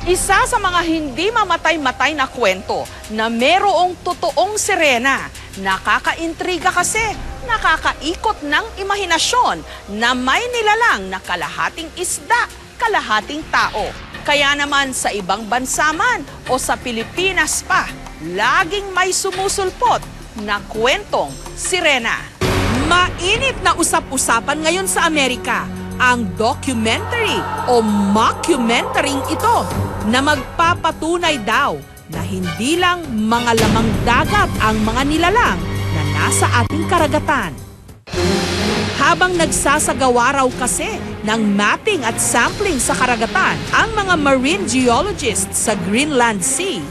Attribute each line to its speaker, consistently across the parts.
Speaker 1: Isa sa mga hindi mamatay-matay na kwento na merong totoong sirena. Nakakaintriga kasi, nakakaikot ng imahinasyon na may nilalang na kalahating isda, kalahating tao. Kaya naman sa ibang bansa man o sa Pilipinas pa, laging may sumusulpot na kwentong sirena. Mainit na usap-usapan ngayon sa Amerika ang documentary o mockumentaryng ito na magpapatunay daw na hindi lang mga lamang dagat ang mga nilalang na nasa ating karagatan. Habang nagsasagawa raw kasi ng mapping at sampling sa karagatan ang mga marine geologists sa Greenland Sea,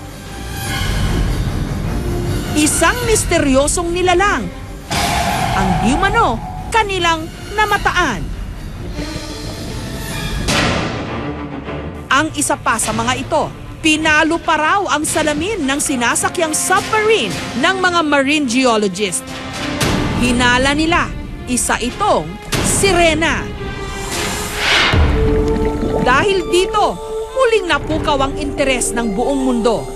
Speaker 1: isang misteryosong nilalang ang di umano kanilang namataan. Ang isa pa sa mga ito, pinalo pa raw ang salamin ng sinasakyang submarine ng mga marine geologist. Hinala nila, isa itong sirena. Dahil dito, muling napukaw ang interes ng buong mundo.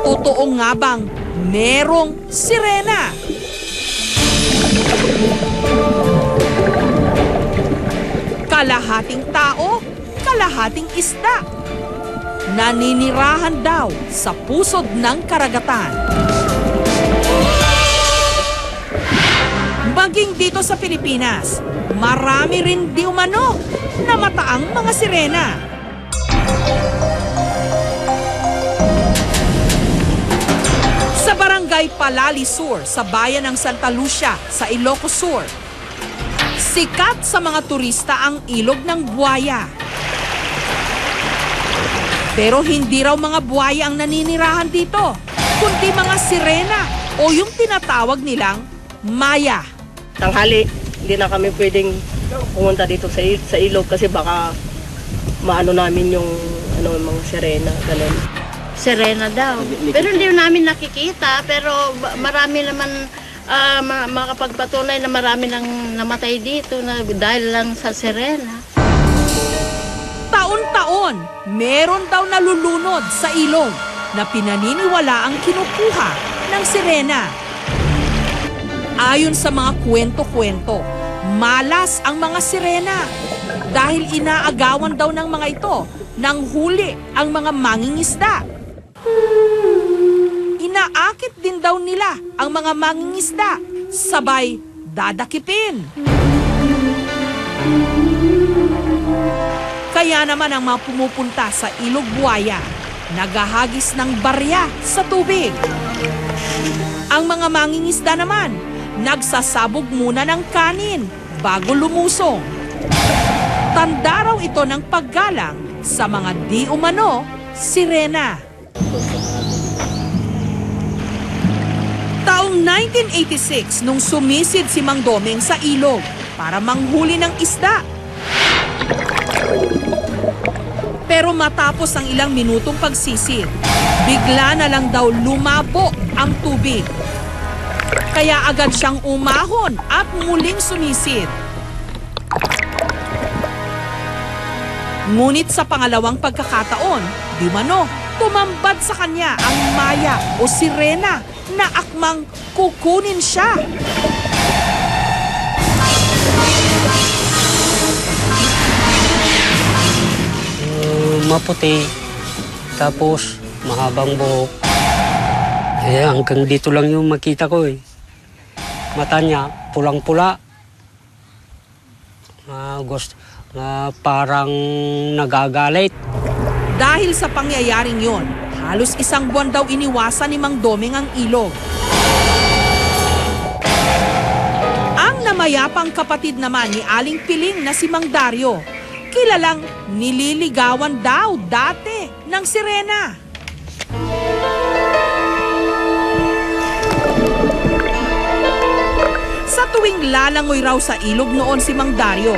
Speaker 1: Totoo nga bang merong sirena? Kalahating tao, kalahating isda. Naninirahan daw sa pusod ng karagatan. Maging dito sa Pilipinas, marami rin di umano na mataang mga sirena. Sa barangay Palali Sur, sa bayan ng Santa Lucia, sa Ilocos Sur, sikat sa mga turista ang ilog ng buwaya. Pero hindi raw mga buwaya ang naninirahan dito, kundi mga sirena o yung tinatawag nilang maya.
Speaker 2: Tanghali, hindi na kami pwedeng pumunta dito sa ilog kasi baka maano namin yung mga sirena, ganun.
Speaker 3: Sirena daw. Pero hindi namin nakikita, pero marami naman makapagpatunay na marami nang namatay dito na dahil lang sa sirena.
Speaker 1: Taon-taon, meron daw nalulunod sa ilog na pinaniniwala ang kinukuha ng sirena. Ayon sa mga kwento-kwento, malas ang mga sirena dahil inaagawan daw ng mga ito ng huli ang mga mangingisda. Inaakit din daw nila ang mga mangingisda, sabay dadakipin. Kaya naman ang mga pumupunta sa Ilog Buaya, naghahagis ng barya sa tubig. Ang mga mangingisda naman, nagsasabog muna ng kanin bago lumusong. Tanda raw ito ng paggalang sa mga di umano sirena. Taong 1986 nung sumisid si Mang Domeng sa ilog para manghuli ng isda. Pero matapos ang ilang minutong pagsisid, bigla na lang daw lumabo ang tubig. Kaya agad siyang umahon at muling sumisid. Ngunit sa pangalawang pagkakataon, di mano, tumambad sa kanya ang maya o sirena na akmang kukunin siya.
Speaker 4: Maputi, tapos mahabang buhok. Hanggang dito lang yung makita ko eh. Mata niya, pulang-pula. Parang nagagalit.
Speaker 1: Dahil sa pangyayaring yon, halos isang buwan daw iniwasan ni Mang Domeng ang ilog. Ang namayapang kapatid naman ni Aling Piling na si Mang Dario, kilalang nililigawan daw dati ng sirena. Sa tuwing lalangoy raw sa ilog noon si Mang Dario,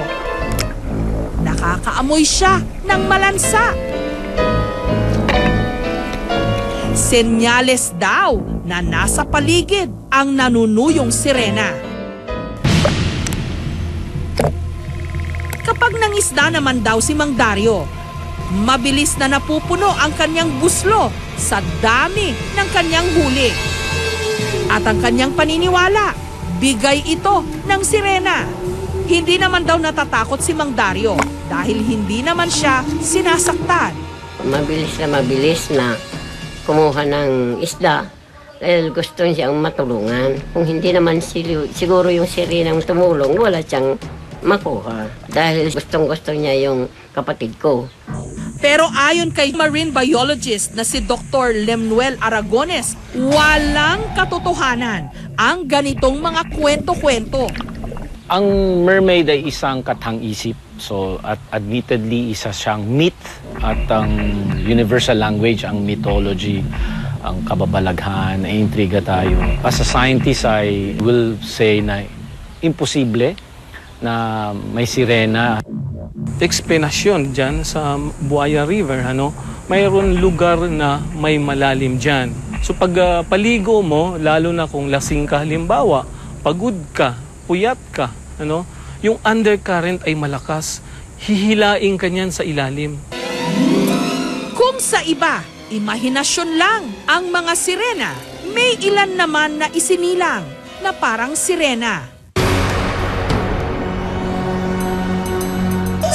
Speaker 1: nakakaamoy siya ng malansa. Senyales daw na nasa paligid ang nanunuyong sirena. Kapag nangisda naman daw si Mang Dario, mabilis na napupuno ang kanyang buslo sa dami ng kanyang huli. At ang kanyang paniniwala, bigay ito ng sirena. Hindi naman daw natatakot si Mang Dario dahil hindi naman siya sinasaktan.
Speaker 5: Mabilis na kumuha ng isda dahil gusto siyang matulungan. Kung hindi naman siguro yung sirenang tumulong, wala siyang makuha. Dahil gustong-gusto niya yung kapatid ko.
Speaker 1: Pero ayon kay marine biologist na si Dr. Lemuel Aragones, walang katotohanan ang ganitong mga kwento-kwento.
Speaker 6: Ang mermaid ay isang katang-isip. So, at admittedly, isa siyang myth at ang universal language, ang mythology, ang kababalaghan, intriga tayo. As a scientist, I will say na imposible na may sirena.
Speaker 7: Eksplanasyon dyan sa Buaya River, mayroon lugar na may malalim dyan. So pag paligo mo, lalo na kung lasing ka halimbawa, pagod ka, puyat ka, yung undercurrent ay malakas, hihilain ka niyan sa ilalim.
Speaker 1: Kung sa iba, imahinasyon lang ang mga sirena, may ilan naman na isinilang na parang sirena.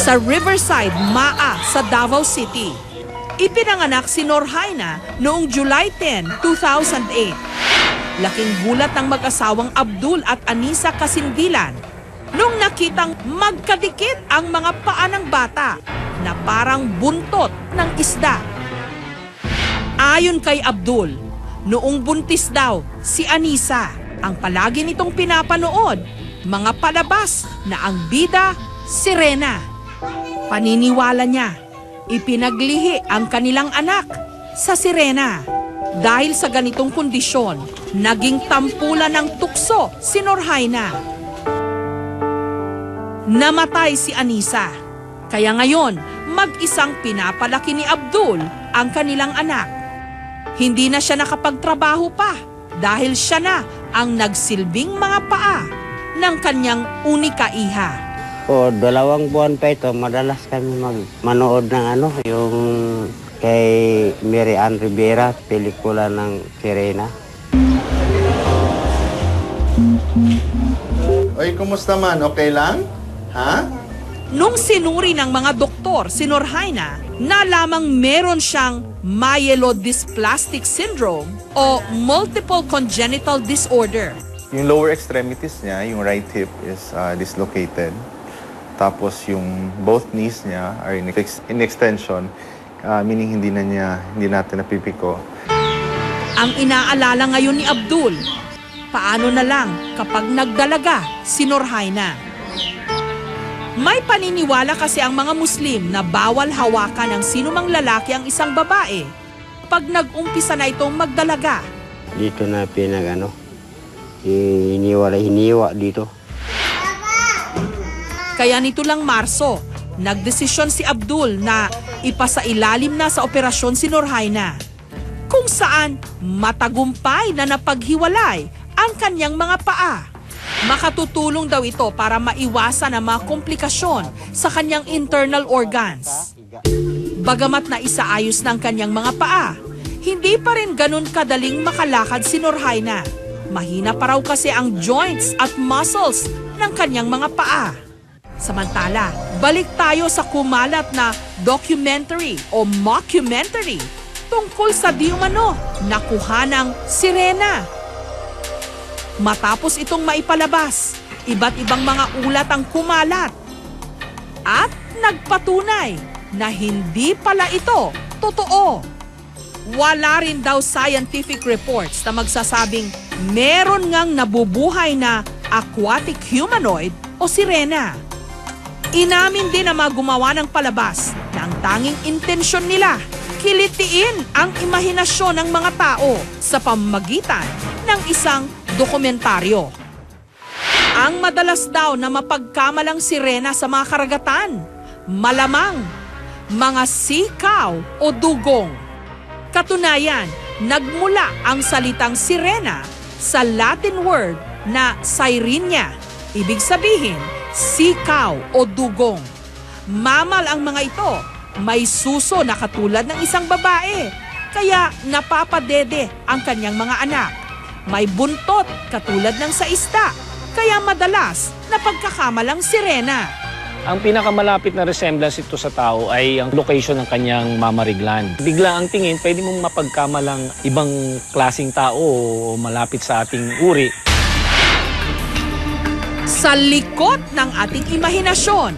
Speaker 1: Sa Riverside, Maa sa Davao City, ipinanganak si Norhaina noong July 10, 2008. Laking gulat ng mag-asawang Abdul at Anisa Kasindilan nung nakitang magkadikit ang mga paa ng bata na parang buntot ng isda. Ayon kay Abdul, noong buntis daw si Anisa, ang palagi nitong pinapanood, mga palabas na ang bida, sirena. Paniniwala niya, ipinaglihi ang kanilang anak sa sirena. Dahil sa ganitong kondisyon, naging tampulan ng tukso si Norhaina. Namatay si Anisa. Kaya ngayon, mag-isang pinapalaki ni Abdul ang kanilang anak. Hindi na siya nakapagtrabaho pa dahil siya na ang nagsilbing mga paa ng kanyang unika iha.
Speaker 8: O 2 buwan pa ito, madalas kami manood ng yung kay Mary Ann Rivera, pelikula ng Sirena.
Speaker 9: Oy, kumusta man? Okay lang? Ha?
Speaker 1: Nung sinuri ng mga doktor si Norhaina, nalamang meron siyang myelodysplastic syndrome o multiple congenital disorder.
Speaker 9: Yung lower extremities niya, yung right hip is dislocated. Tapos yung both knees niya are in extension, meaning hindi natin napipiko.
Speaker 1: Ang inaalala ngayon ni Abdul, paano na lang kapag nagdalaga si Norhaina? May paniniwala kasi ang mga Muslim na bawal hawakan ng sinumang lalaki ang isang babae pag nag-umpisa na itong magdalaga.
Speaker 8: Dito na hiniwa dito.
Speaker 1: Kaya nito lang Marso, nagdesisyon si Abdul na ipasailalim na sa operasyon si Norhaina, kung saan matagumpay na napaghiwalay ang kanyang mga paa. Makatutulong daw ito para maiwasan ang mga komplikasyon sa kanyang internal organs. Bagamat na isaayos ng kanyang mga paa, hindi pa rin ganun kadaling makalakad si Norhaina. Mahina pa raw kasi ang joints at muscles ng kanyang mga paa. Samantala, balik tayo sa kumalat na documentary o mockumentary tungkol sa di umano nakuha ng sirena. Matapos itong maipalabas, iba't ibang mga ulat ang kumalat at nagpatunay na hindi pala ito totoo. Wala rin daw scientific reports na magsasabing meron ngang nabubuhay na aquatic humanoid o sirena. Inamin din na mga gumawa ng palabas na ang tanging intensyon nila, kilitiin ang imahinasyon ng mga tao sa pamamagitan ng isang dokumentaryo. Ang madalas daw na mapagkamalang sirena sa mga karagatan, malamang mga sea cow o dugong. Katunayan, nagmula ang salitang sirena sa Latin word na Sirenia, ibig sabihin sea cow o dugong. Mamal ang mga ito. May suso na katulad ng isang babae. Kaya napapadede ang kanyang mga anak. May buntot katulad ng sa isda. Kaya madalas napagkakamalang sirena.
Speaker 6: Ang pinakamalapit na resemblance ito sa tao ay ang location ng kanyang mammary gland. Bigla ang tingin, pwede mong mapagkamalang ibang klaseng tao o malapit sa ating uri.
Speaker 1: Sa likod ng ating imahinasyon,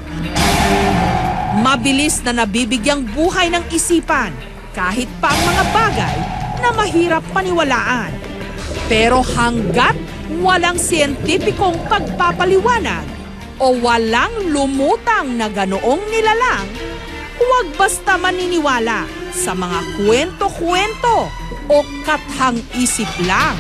Speaker 1: mabilis na nabibigyang buhay ng isipan kahit pa ang mga bagay na mahirap paniwalaan. Pero hanggat walang siyentipikong pagpapaliwanag o walang lumutang na ganoong nilalang, huwag basta maniniwala sa mga kwento-kwento o kathang-isip lang.